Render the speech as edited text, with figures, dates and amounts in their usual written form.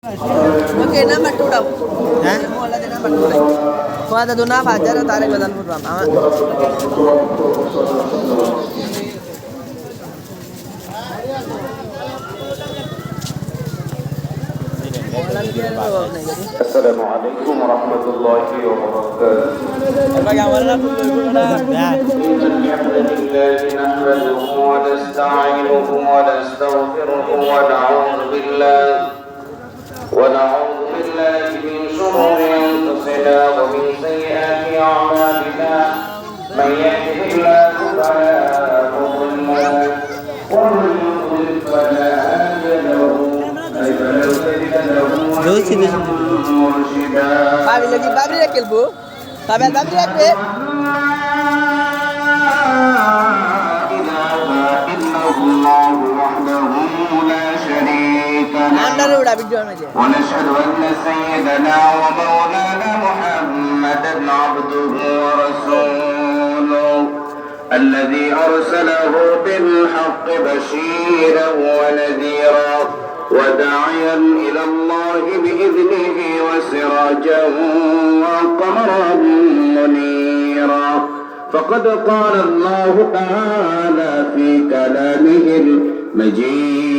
Oke, nama tudam. Mau ada nama tudam. Kau ada tu nama ajar tarik badan program. Assalamualaikum warahmatullahi wabarakatuh. Nahmaduhu wa nasta'inuhu wa nastaghfiruhu wa na'udzu billahi min shururi anfusina wa min sayyiati a'malina. Man yahdihillahu fala mudilla lahu wa man yudlil fala hadiya lahu. Babi lagi babi nak kelbu. Babi nak ke? Anda udah video aja. ونشهد أن سيدنا ومولانا محمدا عبده ورسوله الذي أرسله بالحق بشيرا ونذيرا وداعيا إلى الله بإذنه وسراجا وقمرا منيرا فقد قال الله تعالى في كلامه المجيد